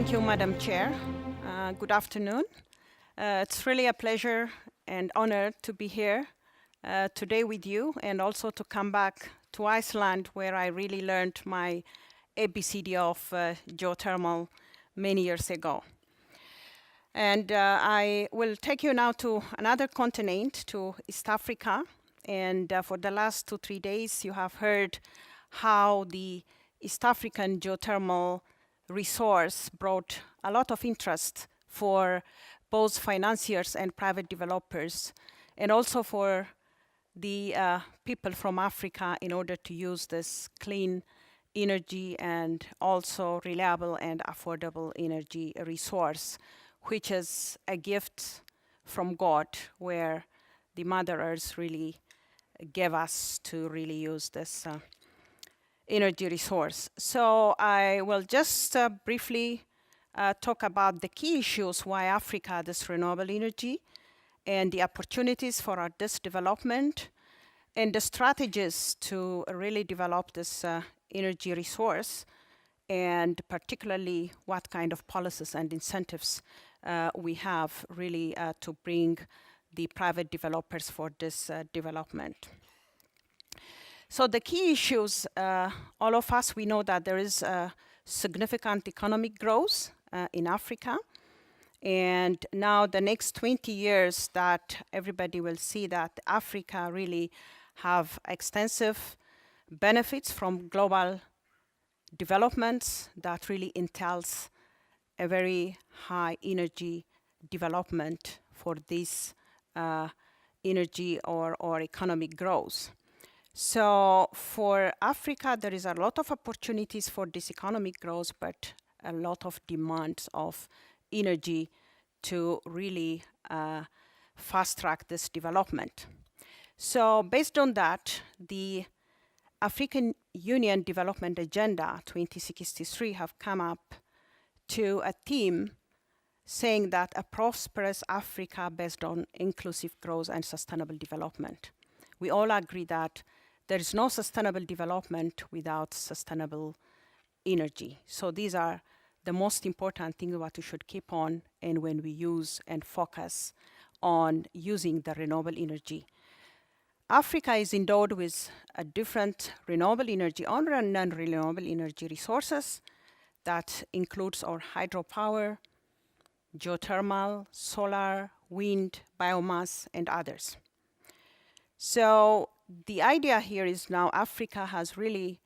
Thank you, Madam Chair. Good afternoon. It's really a pleasure and honor to be here today with you, and also to come back to Iceland, where I really learned my ABCD of geothermal many years ago. And I will take you now to another continent, to East Africa. And for the last 2-3 days, you have heard how the East African geothermal resource brought a lot of interest for both financiers and private developers, and also for the people from Africa in order to use this clean energy and also reliable and affordable energy resource, which is a gift from God, where the Mother Earth really gave us to really use this energy resource. So I will just briefly talk about the key issues why Africa has this renewable energy, and the opportunities for this development, and the strategies to really develop this energy resource, and particularly what kind of policies and incentives we have really to bring the private developers for this development. So the key issues, all of us, we know that there is significant economic growth in Africa. And now the next 20 years that everybody will see that Africa really have extensive benefits from global developments that really entails a very high energy development for this energy or economic growth. So for Africa, there is a lot of opportunities for this economic growth, but a lot of demands of energy to really fast track this development. So based on that, the African Union Development Agenda 2063 have come up to a theme saying that a prosperous Africa based on inclusive growth and sustainable development. We all agree that there is no sustainable development without sustainable energy. So these are the most important things what we should keep on, and when we use and focus on using the renewable energy. Africa is endowed with a different renewable energy and non-renewable energy resources that includes our hydropower, geothermal, solar, wind, biomass, and others. So the idea here is now Africa has really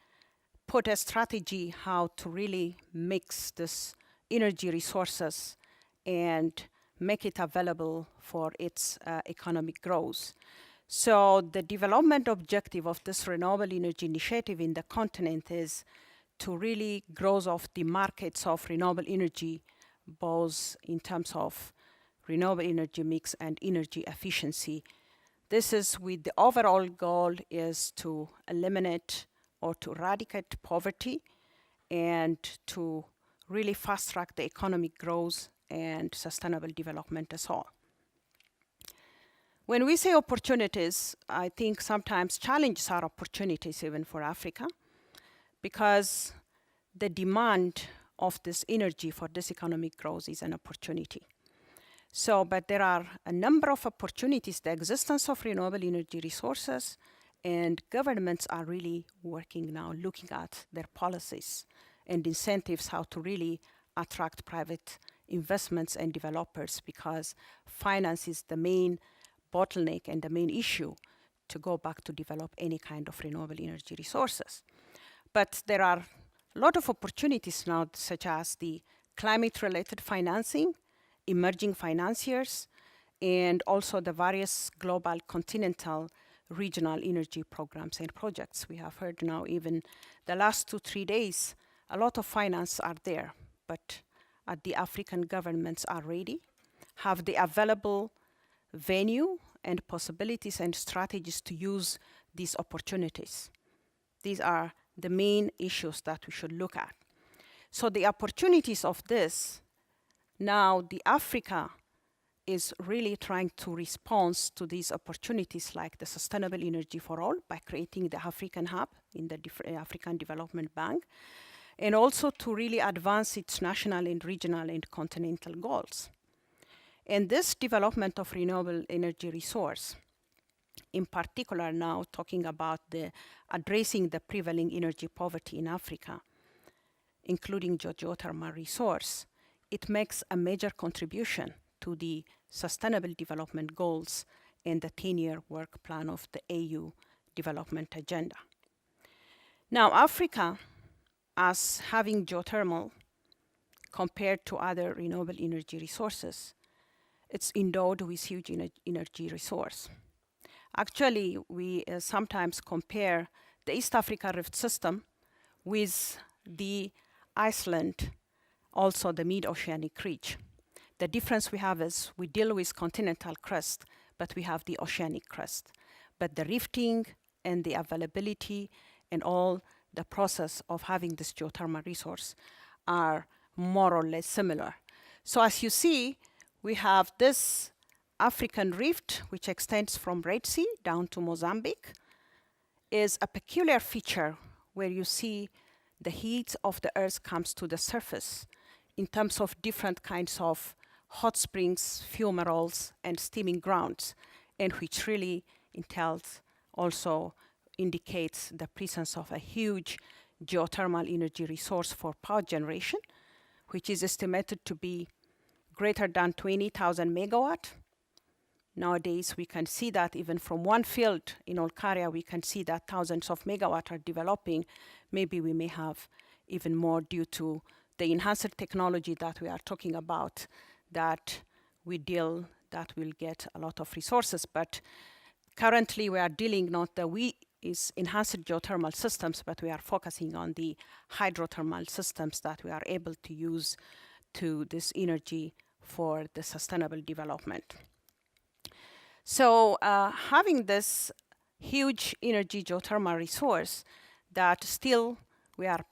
put a strategy how to really mix this energy resources and make it available for its economic growth. So the development objective of this renewable energy initiative in the continent is to really grow of the markets of renewable energy, both in terms of renewable energy mix and energy efficiency. This is with the overall goal is to eliminate or to eradicate poverty and to really fast track the economic growth and sustainable development as well. When we say opportunities, I think sometimes challenges are opportunities even for Africa, because the demand of this energy for this economic growth is an opportunity. So, but there are a number of opportunities, the existence of renewable energy resources, and governments are really working now, looking at their policies and incentives, how to really attract private investments and developers, because finance is the main bottleneck and the main issue to go back to develop any kind of renewable energy resources. But there are a lot of opportunities now, such as the climate-related financing, emerging financiers, and also the various global, continental, regional energy programs and projects. We have heard now even the last 2-3 days, a lot of finance are there, but the African governments are ready, have the available venue and possibilities and strategies to use these opportunities. These are the main issues that we should look at. So the opportunities of this, now the Africa is really trying to respond to these opportunities, like the sustainable energy for all, by creating the African hub in the African Development Bank, and also to really advance its national and regional and continental goals. And this development of renewable energy resource, in particular now talking about addressing the prevailing energy poverty in Africa, including geothermal resource, it makes a major contribution to the Sustainable Development Goals and the 10-year work plan of the AU Development Agenda. Now, Africa, as having geothermal compared to other renewable energy resources, it's endowed with huge energy resource. Actually, we sometimes compare the East Africa Rift System with the Iceland, also the mid-oceanic ridge. The difference we have is we deal with continental crust, but we have the oceanic crust. But the rifting and the availability and all the process of having this geothermal resource are more or less similar. So as you see, we have this African rift, which extends from Red Sea down to Mozambique, is a peculiar feature where you see the heat of the earth comes to the surface in terms of different kinds of hot springs, fumaroles, and steaming grounds, and which really entails also indicates the presence of a huge geothermal energy resource for power generation, which is estimated to be greater than 20,000 megawatt. Nowadays, we can see that even from one field in Olkaria, we can see that thousands of megawatt are developing. Maybe we may have even more due to the enhanced technology that we are talking about, that will get a lot of resources. But currently, we are dealing not the enhanced geothermal systems, but we are focusing on the hydrothermal systems that we are able to use to this energy for the sustainable development. So having this huge energy geothermal resource that still we are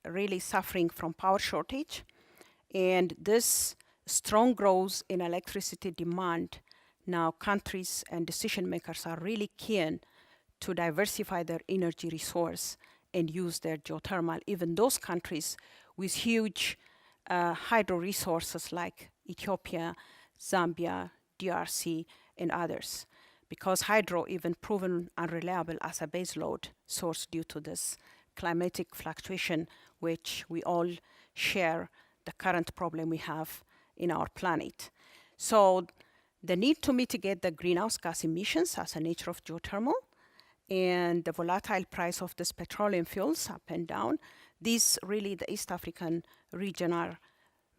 really suffering from power shortage, and this strong growth in electricity demand, now countries and decision makers are really keen to diversify their energy resource and use their geothermal, even those countries with huge hydro resources like Ethiopia, Zambia, DRC, and others, because hydro even proven unreliable as a baseload source due to this climatic fluctuation, which we all share the current problem we have in our planet. So the need to mitigate the greenhouse gas emissions as a nature of geothermal and the volatile price of this petroleum fuels up and down, these really the East African region are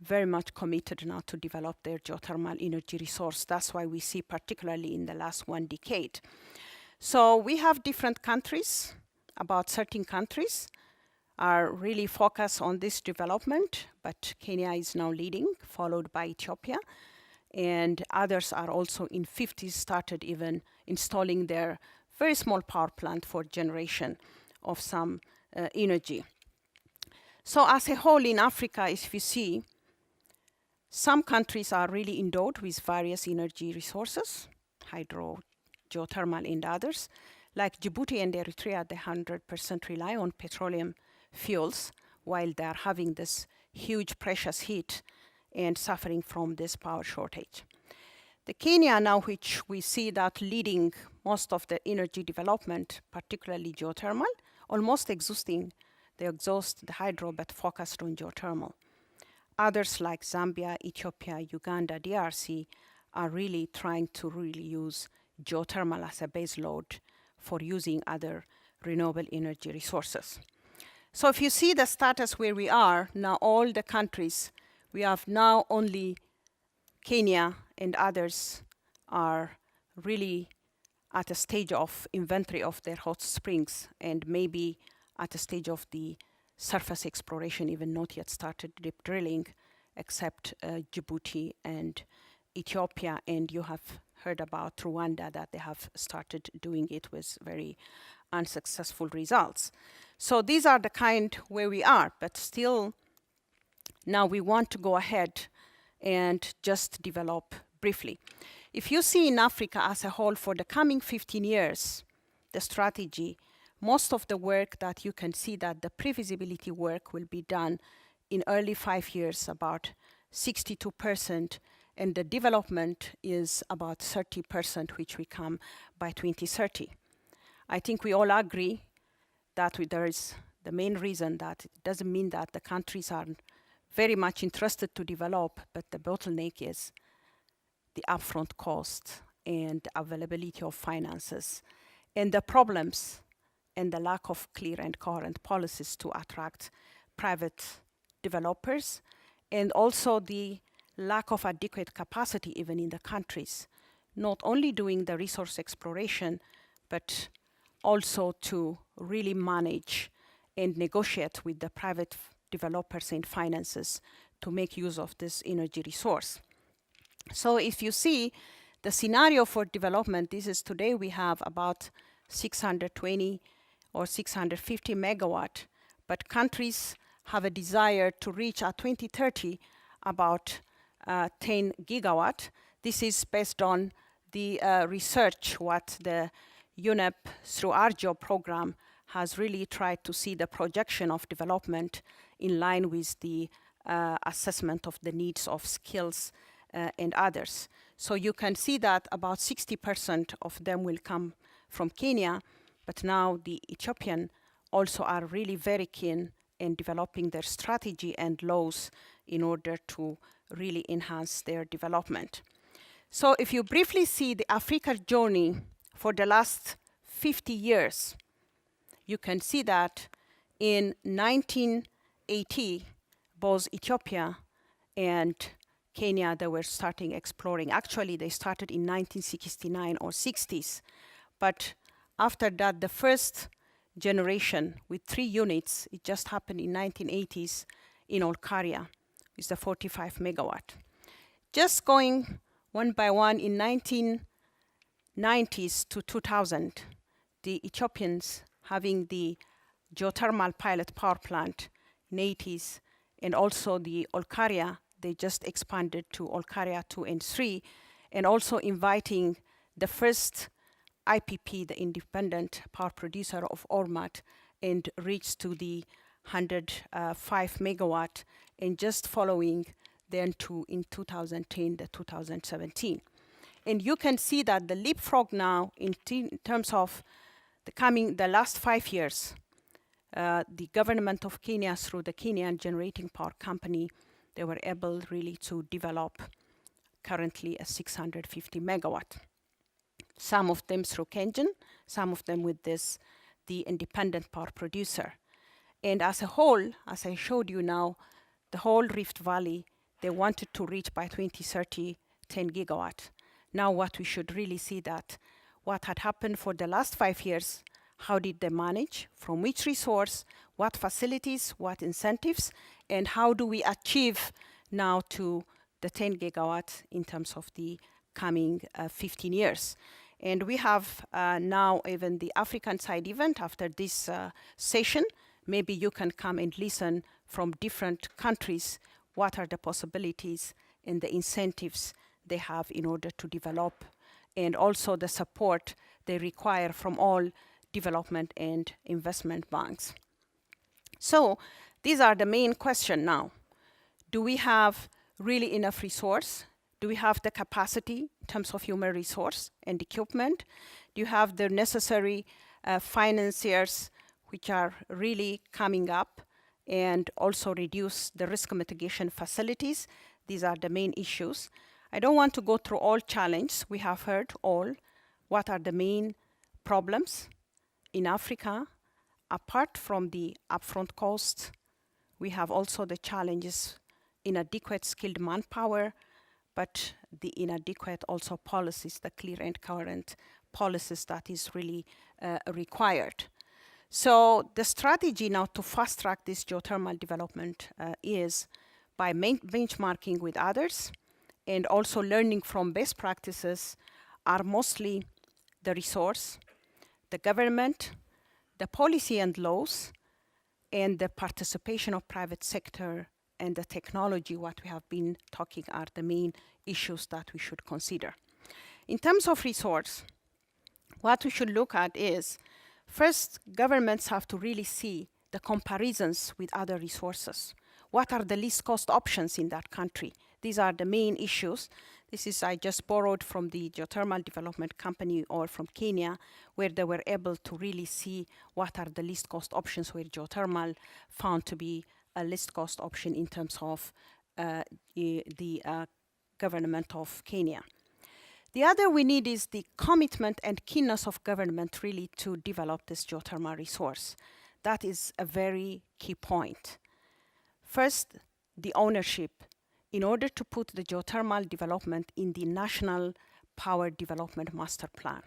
very much committed now to develop their geothermal energy resource. That's why we see particularly in the last 1 decade. So we have different countries, about 13 countries are really focused on this development, but Kenya is now leading, followed by Ethiopia. And others are also in 50s started even installing their very small power plant for generation of some energy. So as a whole in Africa, if you see, some countries are really endowed with various energy resources, hydro, geothermal, and others. Like Djibouti and Eritrea, they 100% rely on petroleum fuels while they are having this huge precious heat and suffering from this power shortage. The Kenya now, which we see that leading most of the energy development, particularly geothermal, almost exhausting, they exhaust the hydro but focused on geothermal. Others like Zambia, Ethiopia, Uganda, DRC are really trying to use geothermal as a base load for using other renewable energy resources. So if you see the status where we are, now all the countries, we have now only Kenya and others are really at a stage of inventory of their hot springs and maybe at a stage of the surface exploration, even not yet started deep drilling, except Djibouti and Ethiopia. And you have heard about Rwanda that they have started doing it with very unsuccessful results. So these are the kind where we are, but still now we want to go ahead and just develop briefly. If you see in Africa as a whole for the coming 15 years, the strategy most of the work that you can see that the pre-feasibility work will be done in early 5 years, about 62%, and the development is about 30%, which will come by 2030. I think we all agree that there is the main reason that it doesn't mean that the countries are very much interested to develop, but the bottleneck is the upfront cost and availability of finances and the problems and the lack of clear and coherent policies to attract private developers, and also the lack of adequate capacity even in the countries, not only doing the resource exploration, but also to really manage and negotiate with the private developers and finances to make use of this energy resource. So if you see the scenario for development, this is today we have about 620 or 650 megawatt, but countries have a desire to reach at 2030 about 10 gigawatt. This is based on the research what the UNEP through ARGeo program has really tried to see the projection of development in line with the assessment of the needs of skills and others. So you can see that about 60% of them will come from Kenya, but now the Ethiopian also are really very keen in developing their strategy and laws in order to really enhance their development. So if you briefly see the Africa journey for the last 50 years, you can see that in 1980, both Ethiopia and Kenya, they were starting exploring. Actually, they started in 1969 or 60s. But after that, the first generation with 3 units, it just happened in 1980s in Olkaria, with the 45 megawatt. Just going one by one, in 1990s to 2000, the Ethiopians having the geothermal pilot power plant in 80s, and also the Olkaria, they just expanded to Olkaria 2 and 3, and also inviting the first IPP, the independent power producer of Ormat, and reached to the 105 megawatt, and just following then to in 2010 to 2017. And you can see that the leapfrog now in terms of the last 5 years, the government of Kenya through the Kenyan Generating Power Company, they were able really to develop currently a 650 megawatt. Some of them through Kengen, some of them with the independent power producer. And as a whole, as I showed you now, the whole Rift Valley, they wanted to reach by 2030 10 gigawatt. Now what we should really see that what had happened for the last 5 years, how did they manage, from which resource, what facilities, what incentives, and how do we achieve now to the 10 gigawatt in terms of the coming 15 years. And we have now even the African side event after this session. Maybe you can come and listen from different countries what are the possibilities and the incentives they have in order to develop, and also the support they require from all development and investment banks. So these are the main question now. Do we have really enough resource? Do we have the capacity in terms of human resource and equipment? Do you have the necessary financiers which are really coming up, and also reduce the risk mitigation facilities? These are the main issues. I don't want to go through all challenges. We have heard all. What are the main problems in Africa? Apart from the upfront costs, we have also the challenges inadequate skilled manpower, but the inadequate also policies, the clear and coherent policies that is really required. So the strategy now to fast track this geothermal development is by benchmarking with others, and also learning from best practices are mostly the resource, the government, the policy and laws, and the participation of private sector and the technology, what we have been talking are the main issues that we should consider. In terms of resource, what we should look at is, First, governments have to really see the comparisons with other resources. What are the least cost options in that country? These are the main issues. This is, I just borrowed from the Geothermal Development Company or from Kenya, where they were able to really see what are the least cost options, where geothermal found to be a least cost option in terms of the government of Kenya. The other we need is the commitment and keenness of government really to develop this geothermal resource. That is a very key point. First, the ownership. In order to put the geothermal development in the National Power Development Master Plan,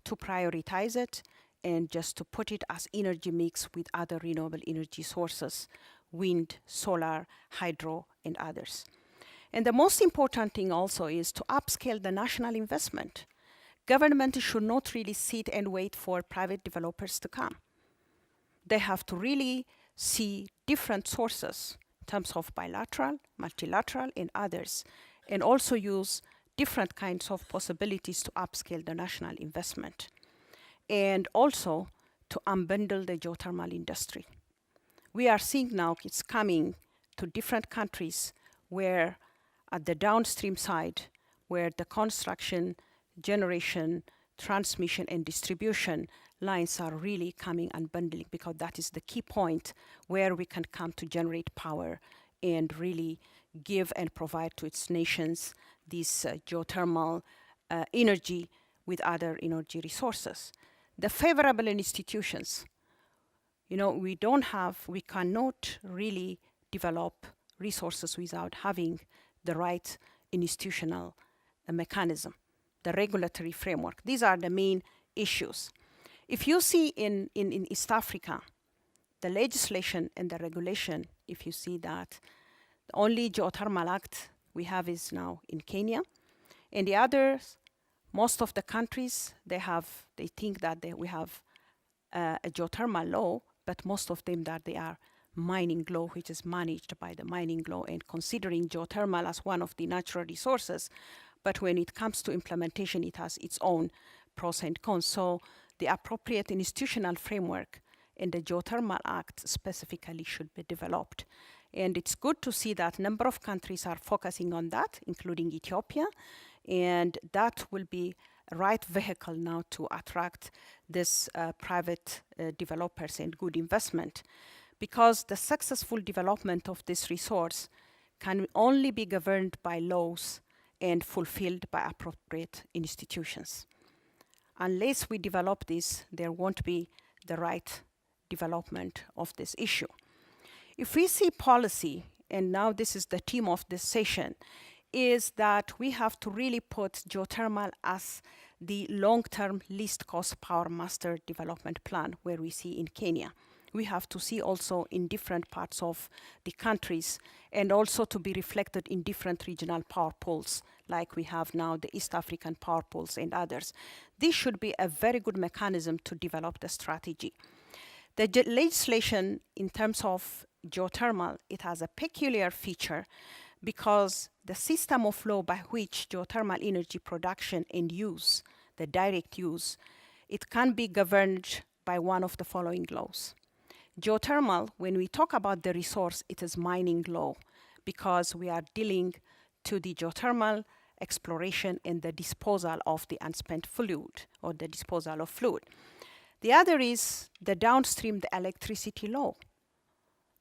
to prioritize it and just to put it as energy mix with other renewable energy sources, wind, solar, hydro, and others. And the most important thing also is to upscale the national investment. Government should not really sit and wait for private developers to come. They have to really see different sources in terms of bilateral, multilateral, and others, and also use different kinds of possibilities to upscale the national investment, and also to unbundle the geothermal industry. We are seeing now it's coming to different countries where at the downstream side, where the construction, generation, transmission, and distribution lines are really coming unbundling, because that is the key point where we can come to generate power and really give and provide to its nations this geothermal energy with other energy resources. The favorable institutions, we cannot really develop resources without having the right institutional mechanism, the regulatory framework. These are the main issues. If you see in East Africa, the legislation and the regulation, if you see that the only Geothermal Act we have is now in Kenya, and the others, most of the countries, they think that we have a geothermal law, but most of them that they are mining law, which is managed by the mining law and considering geothermal as one of the natural resources. But when it comes to implementation, it has its own pros and cons. So the appropriate institutional framework in the Geothermal Act specifically should be developed. And it's good to see that a number of countries are focusing on that, including Ethiopia. And that will be a right vehicle now to attract this private developers and good investment. Because the successful development of this resource can only be governed by laws and fulfilled by appropriate institutions. Unless we develop this, there won't be the right development of this issue. If we see policy, and now this is the theme of this session, is that we have to really put geothermal as the long-term least cost power master development plan, where we see in Kenya. We have to see also in different parts of the countries, and also to be reflected in different regional power pools, like we have now the East African power pools and others. This should be a very good mechanism to develop the strategy. The legislation in terms of geothermal, it has a peculiar feature because the system of law by which geothermal energy production and use, the direct use, it can be governed by one of the following laws. Geothermal, when we talk about the resource, it is mining law, because we are dealing to the geothermal exploration and the disposal of the unspent fluid, or the disposal of fluid. The other is the downstream, the electricity law.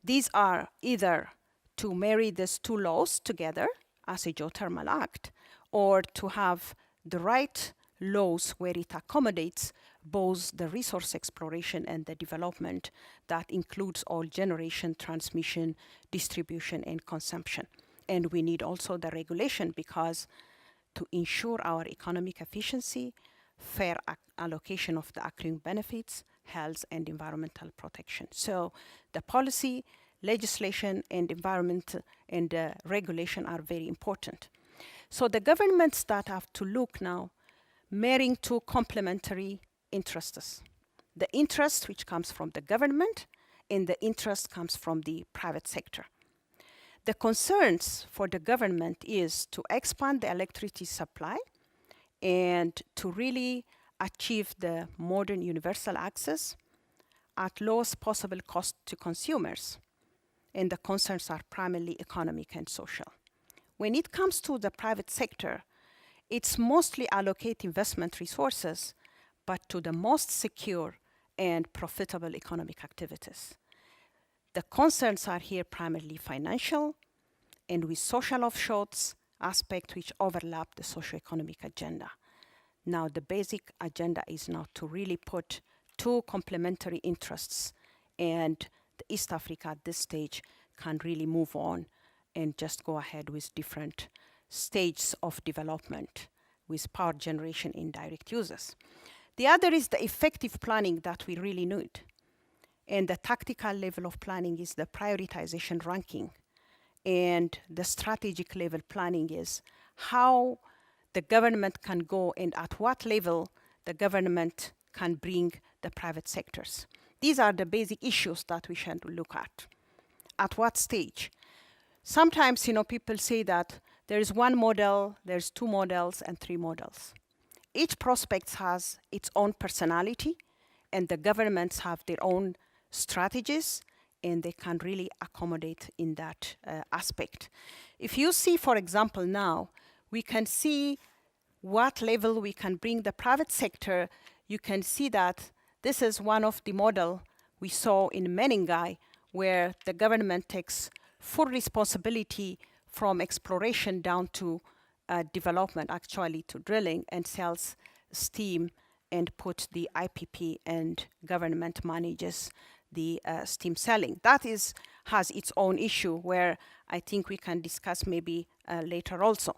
These are either to marry these two laws together as a geothermal act, or to have the right laws where it accommodates both the resource exploration and the development that includes all generation, transmission, distribution, and consumption. And we need also the regulation, because to ensure our economic efficiency, fair allocation of the accruing benefits, health, and environmental protection. So the policy, legislation, and environment and regulation are very important. So the governments that have to look now, marrying two complementary interests. The interest which comes from the government, and the interest comes from the private sector. The concerns for the government is to expand the electricity supply and to really achieve the modern universal access at lowest possible cost to consumers. And the concerns are primarily economic and social. When it comes to the private sector, it's mostly allocate investment resources, but to the most secure and profitable economic activities. The concerns are here primarily financial and with social offshoots aspects which overlap the socio-economic agenda. Now, the basic agenda is not to really put two complementary interests, and the East Africa at this stage can really move on and just go ahead with different stages of development with power generation in direct uses. The other is the effective planning that we really need. And the tactical level of planning is the prioritization ranking. And the strategic level planning is how the government can go and at what level the government can bring the private sectors. These are the basic issues that we should look at. At what stage? Sometimes, people say that there is one model, there's two models, and three models. Each prospect has its own personality, and the governments have their own strategies, and they can really accommodate in that aspect. If you see, for example, now, we can see what level we can bring the private sector. You can see that this is one of the model we saw in Menengai, where the government takes full responsibility from exploration down to development, actually to drilling, and sells steam and put the IPP, and government manages the steam selling. That has its own issue where I think we can discuss maybe later also.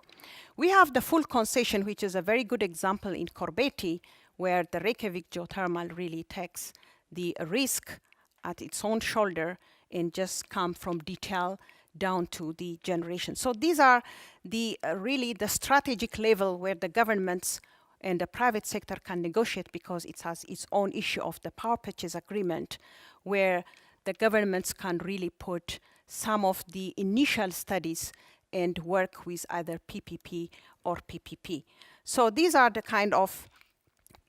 We have the full concession, which is a very good example in Corbeti, where the Reykjavik geothermal really takes the risk at its own shoulder and just come from detail down to the generation. So these are the really the strategic level where the governments and the private sector can negotiate, because it has its own issue of the power purchase agreement, where the governments can really put some of the initial studies and work with either PPP or PPP. So these are the kind of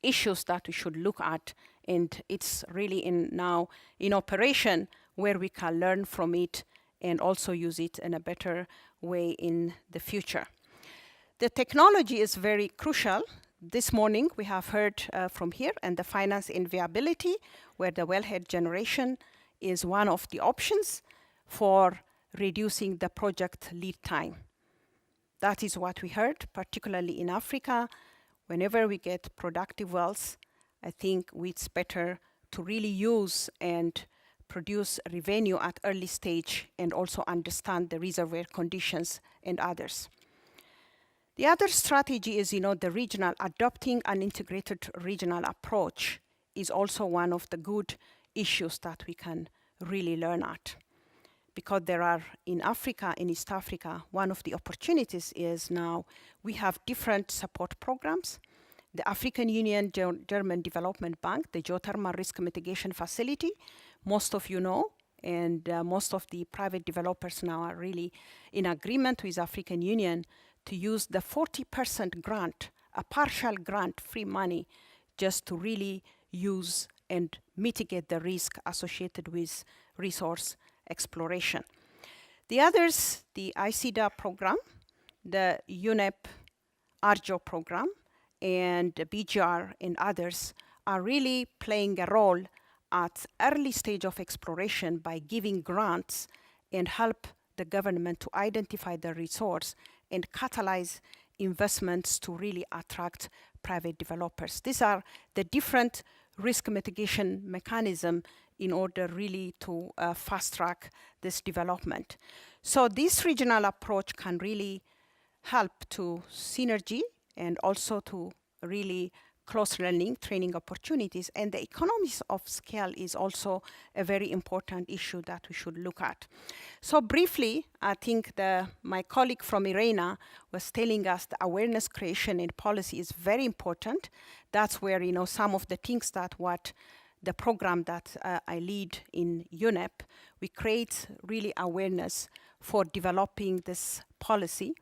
issues that we should look at, and it's really now in operation where we can learn from it and also use it in a better way in the future. The technology is very crucial. This morning we have heard from here, and the finance and viability, where the wellhead generation is one of the options for reducing the project lead time. That is what we heard, particularly in Africa. Whenever we get productive wells, I think it's better to really use and produce revenue at early stage and also understand the reservoir conditions and others. The other strategy is, the regional, adopting an integrated regional approach is also one of the good issues that we can really learn at. Because there are, in Africa, in East Africa, one of the opportunities is now we have different support programs. The African Union German Development Bank, the Geothermal Risk Mitigation Facility, most of you know, and most of the private developers now are really in agreement with African Union to use the 40% grant, a partial grant, free money, just to really use and mitigate the risk associated with resource exploration. The others, the ICIDA program, the UNEP ARGeo program, and the BGR and others are really playing a role at early stage of exploration by giving grants and help the government to identify the resource and catalyze investments to really attract private developers. These are the different risk mitigation mechanism in order really to fast track this development. So this regional approach can really help to synergy and also to really close learning, training opportunities, and the economies of scale is also a very important issue that we should look at. So briefly, I think my colleague from IRENA was telling us the awareness creation and policy is very important. That's where, some of the things that what the program that I lead in UNEP, we create really awareness for developing this policy.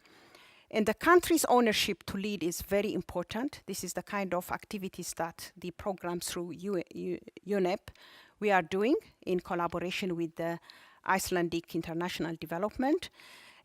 And the country's ownership to lead is very important. This is the kind of activities that the program through UNEP we are doing in collaboration with the Icelandic International Development,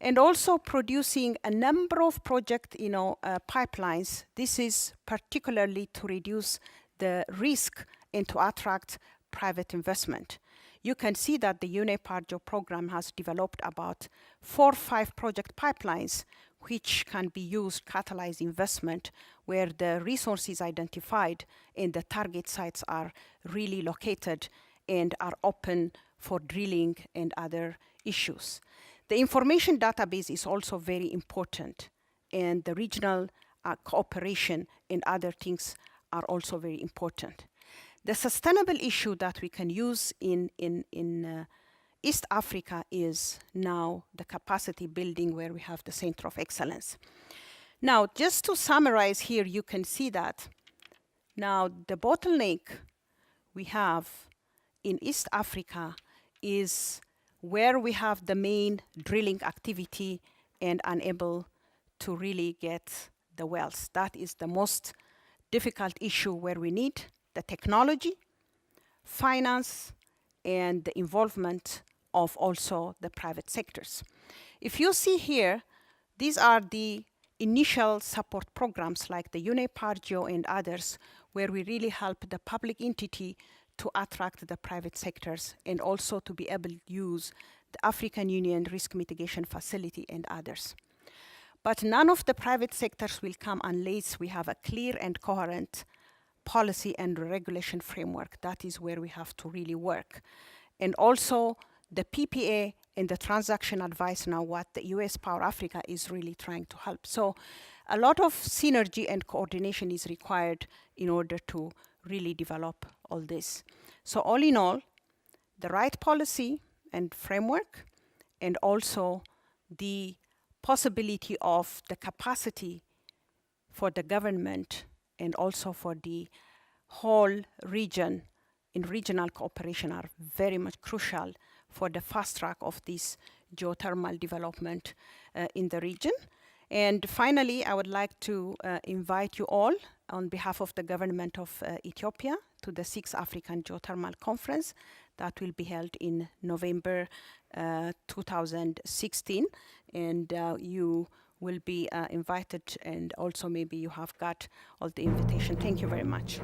and also producing a number of project pipelines. This is particularly to reduce the risk and to attract private investment. You can see that the UNEP ARGeo program has developed about 4 or 5 project pipelines which can be used to catalyze investment where the resources identified and the target sites are really located and are open for drilling and other issues. The information database is also very important, and the regional cooperation and other things are also very important. The sustainable issue that we can use in East Africa is now the capacity building where we have the Center of Excellence. Now, just to summarize here, you can see that now the bottleneck we have in East Africa is where we have the main drilling activity and unable to really get the wells. That is the most difficult issue where we need the technology, finance, and the involvement of also the private sectors. If you see here, these are the initial support programs like the UNEP ARGeo and others, where we really help the public entity to attract the private sectors and also to be able to use the African Union Risk Mitigation Facility and others. But none of the private sectors will come unless we have a clear and coherent policy and regulation framework. That is where we have to really work. And also the PPA and the transaction advice now what the US Power Africa is really trying to help. So a lot of synergy and coordination is required in order to really develop all this. So all in all, the right policy and framework, and also the possibility of the capacity for the government and also for the whole region in regional cooperation are very much crucial for the fast track of this geothermal development in the region. And finally, I would like to invite you all on behalf of the government of Ethiopia to the 6th African Geothermal Conference that will be held in November 2016. And you will be invited, and also maybe you have got all the invitation. Thank you very much.